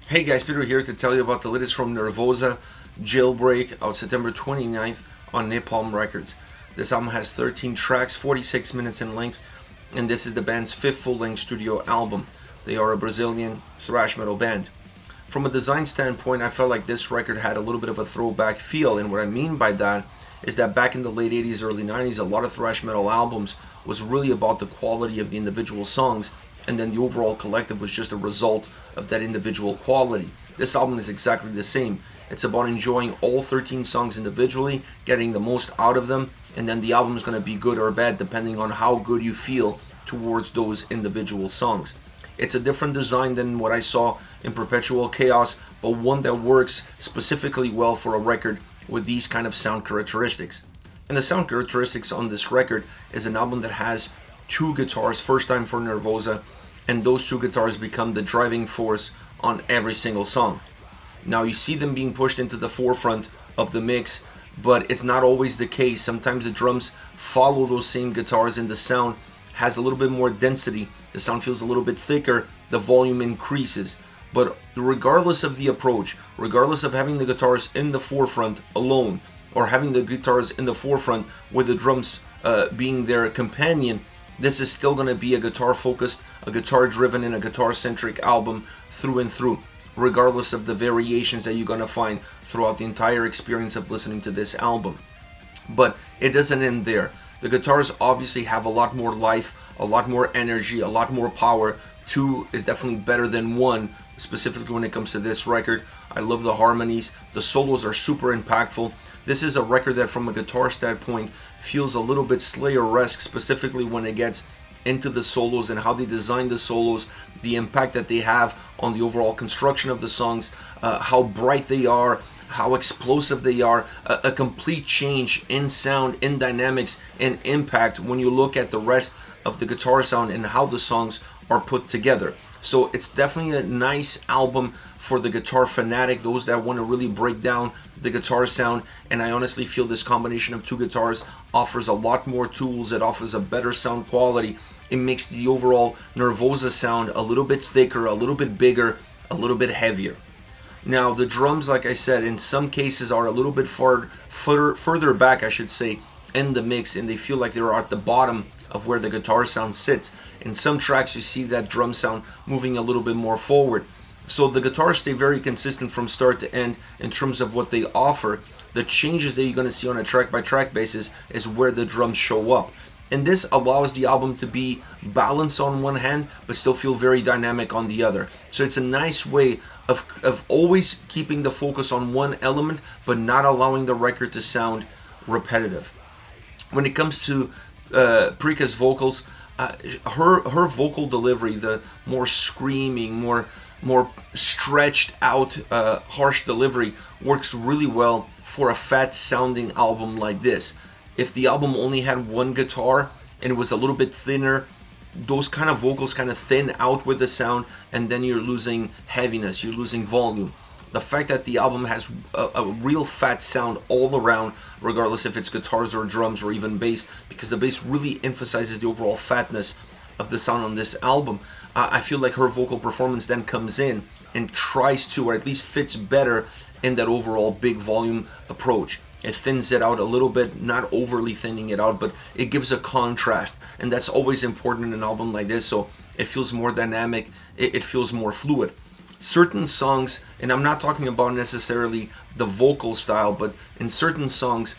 Hey guys, Peter here to tell you about the latest from Nervosa, Jailbreak, out September 29th on Napalm Records. This album has 13 tracks, 46 minutes in length, and this is the band's fifth full-length studio album. They are a Brazilian thrash metal band. From a design standpoint, I felt like this record had a little bit of a throwback feel, and what I mean by that is that back in the late 80s, early 90s, a lot of thrash metal albums was really about the quality of the individual songs, and then the overall collective was just a result of that individual quality. This album is exactly the same. It's about enjoying all 13 songs individually, getting the most out of them, and then the album is going to be good or bad depending on how good you feel towards those individual songs. It's a different design than what I saw in Perpetual Chaos, but one that works specifically well for a record with these kind of sound characteristics. And the sound characteristics on this record is an album that has two guitars, first time for Nervosa, and those two guitars become the driving force on every single song. Now you see them being pushed into the forefront of the mix, but it's not always the case. Sometimes the drums follow those same guitars and the sound has a little bit more density. The sound feels a little bit thicker, the volume increases. But regardless of the approach, regardless of having the guitars in the forefront alone, or having the guitars in the forefront with the drums being their companion, this is still going to be a guitar focused, a guitar driven, and a guitar centric album through and through, regardless of the variations that you're going to find throughout the entire experience of listening to this album. But it doesn't end there. The guitars obviously have a lot more life, a lot more energy, a lot more power. Two is definitely better than one, specifically when it comes to this record. I love the harmonies. The solos are super impactful. This is a record that from a guitar standpoint feels a little bit Slayer-esque, specifically when it gets into the solos and how they design the solos, the impact that they have on the overall construction of the songs, how bright they are, how explosive they are, a complete change in sound, in dynamics, and impact when you look at the rest of the guitar sound and how the songs are put together. So it's definitely a nice album for the guitar fanatic, those that want to really break down the guitar sound. And I honestly feel this combination of two guitars offers a lot more tools. It offers a better sound quality. It makes the overall Nervosa sound a little bit thicker, a little bit bigger, a little bit heavier. Now the drums, like I said, in some cases are a little bit further back, I should say, in the mix, and they feel like they're at the bottom of where the guitar sound sits. In some tracks you see that drum sound moving a little bit more forward. So the guitars stay very consistent from start to end in terms of what they offer. The changes that you're going to see on a track by track basis is where the drums show up. And this allows the album to be balanced on one hand but still feel very dynamic on the other. So it's a nice way of always keeping the focus on one element but not allowing the record to sound repetitive. When it comes to Prika's vocals, her vocal delivery, the more screaming, more stretched out, harsh delivery, works really well for a fat sounding album like this. If the album only had one guitar and it was a little bit thinner, those kind of vocals kind of thin out with the sound, and then you're losing heaviness, you're losing volume. The fact that the album has a real fat sound all around, regardless if it's guitars or drums or even bass, because the bass really emphasizes the overall fatness of the sound on this album. I feel like her vocal performance then comes in and tries to, or at least fits better in that overall big volume approach. It thins it out a little bit, not overly thinning it out, but it gives a contrast, and that's always important in an album like this, so it feels more dynamic, it feels more fluid. Certain songs, and I'm not talking about necessarily the vocal style, but in certain songs,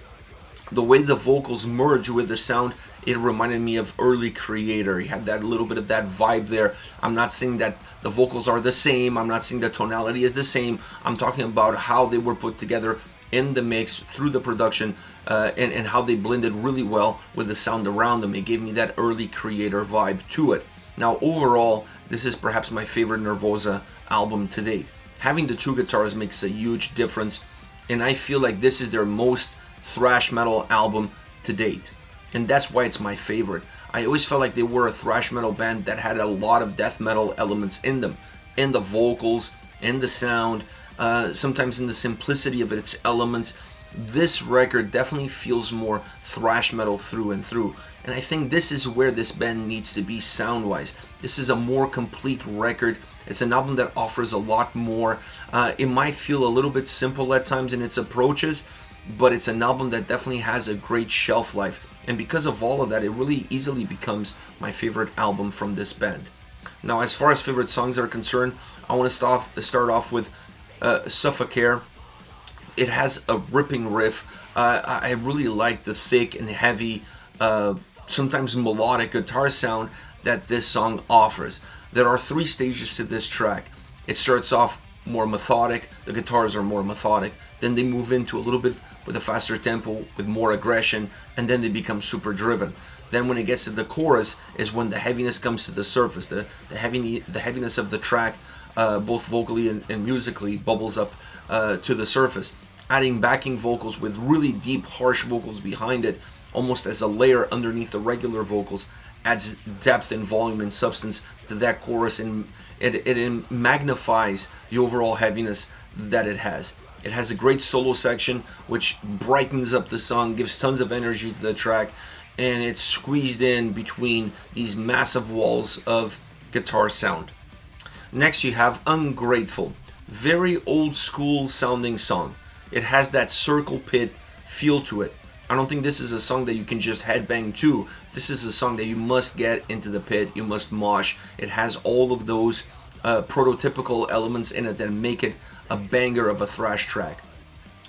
the way the vocals merge with the sound, it reminded me of early Creator. He had that little bit of that vibe there. I'm not saying that the vocals are the same, I'm not saying the tonality is the same, I'm talking about how they were put together in the mix through the production, and how they blended really well with the sound around them. It gave me that early Creator vibe to it. Now overall, this is perhaps my favorite Nervosa album to date. Having the two guitars makes a huge difference, and I feel like this is their most thrash metal album to date, and that's why it's my favorite. I always felt like they were a thrash metal band that had a lot of death metal elements in them, in the vocals, in the sound, sometimes in the simplicity of its elements. This record definitely feels more thrash metal through and through, and I think this is where this band needs to be sound-wise. This is a more complete record. It's an album that offers a lot more. It might feel a little bit simple at times in its approaches, but it's an album that definitely has a great shelf life. And because of all of that, it really easily becomes my favorite album from this band. Now, as far as favorite songs are concerned, I want to start off with Suffocare. It has a ripping riff. I really like the thick and heavy, sometimes melodic guitar sound that this song offers. There are 3 stages to this track. It starts off more methodic, the guitars are more methodic, then they move into a little bit with a faster tempo, with more aggression, and then they become super driven. Then when it gets to the chorus is when the heaviness comes to the surface. The heaviness of the track, both vocally and musically, bubbles up to the surface. Adding backing vocals with really deep, harsh vocals behind it, almost as a layer underneath the regular vocals, adds depth and volume and substance to that chorus, and it magnifies the overall heaviness that it has. It has a great solo section which brightens up the song, gives tons of energy to the track, and it's squeezed in between these massive walls of guitar sound. Next you have Ungrateful. Very old school sounding song. It has that circle pit feel to it. I don't think this is a song that you can just headbang to. This is a song that you must get into the pit, you must mosh. It has all of those prototypical elements in it that make it a banger of a thrash track.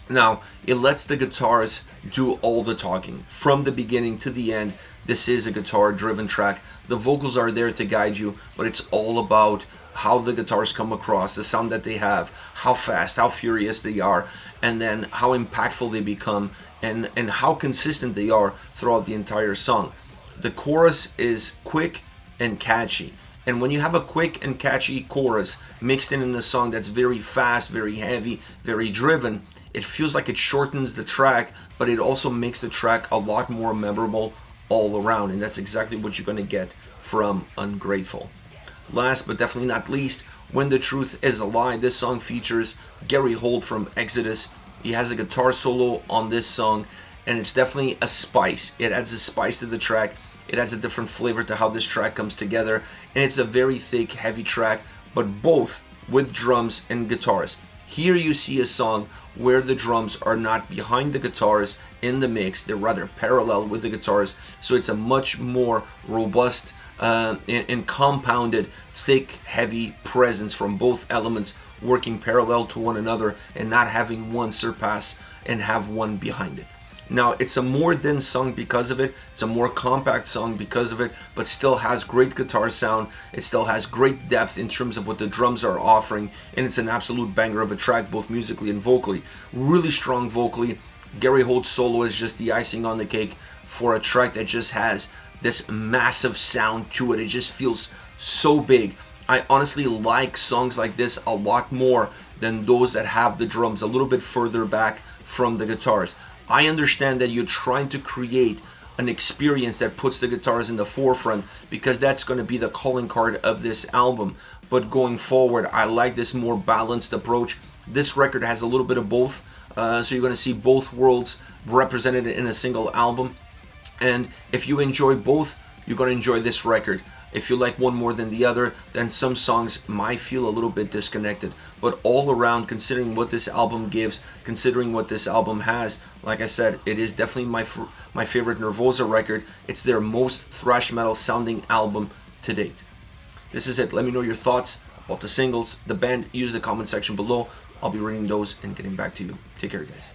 Now, it lets the guitars do all the talking. From the beginning to the end, this is a guitar-driven track. The vocals are there to guide you, but it's all about how the guitars come across, the sound that they have, how fast, how furious they are, and then how impactful they become, and how consistent they are throughout the entire song. The chorus is quick and catchy. And when you have a quick and catchy chorus mixed in a song that's very fast, very heavy, very driven, it feels like it shortens the track, but it also makes the track a lot more memorable all around. And that's exactly what you're going to get from Ungrateful. Last but definitely not least, When the Truth Is a Lie. This song features Gary Holt from Exodus. He has a guitar solo on this song, and it's definitely a spice. It adds a spice to the track. It adds a different flavor to how this track comes together, and it's a very thick, heavy track, but both with drums and guitars. Here you see a song where the drums are not behind the guitars in the mix, they're rather parallel with the guitars, so it's a much more robust and compounded, thick, heavy presence from both elements working parallel to one another and not having one surpass and have one behind it. Now, it's a more dense song because of it, it's a more compact song because of it, but still has great guitar sound, it still has great depth in terms of what the drums are offering, and it's an absolute banger of a track, both musically and vocally. Really strong vocally. Gary Holt's solo is just the icing on the cake for a track that just has this massive sound to it. It just feels so big. I honestly like songs like this a lot more than those that have the drums a little bit further back from the guitars. I understand that you're trying to create an experience that puts the guitars in the forefront because that's going to be the calling card of this album. But going forward, I like this more balanced approach. This record has a little bit of both, so you're going to see both worlds represented in a single album. And if you enjoy both, you're going to enjoy this record. If you like one more than the other, then some songs might feel a little bit disconnected. But all around, considering what this album gives, considering what this album has, like I said, it is definitely my favorite Nervosa record. It's their most thrash metal sounding album to date. This is it. Let me know your thoughts about the singles, the band. Use the comment section below. I'll be reading those and getting back to you. Take care, guys.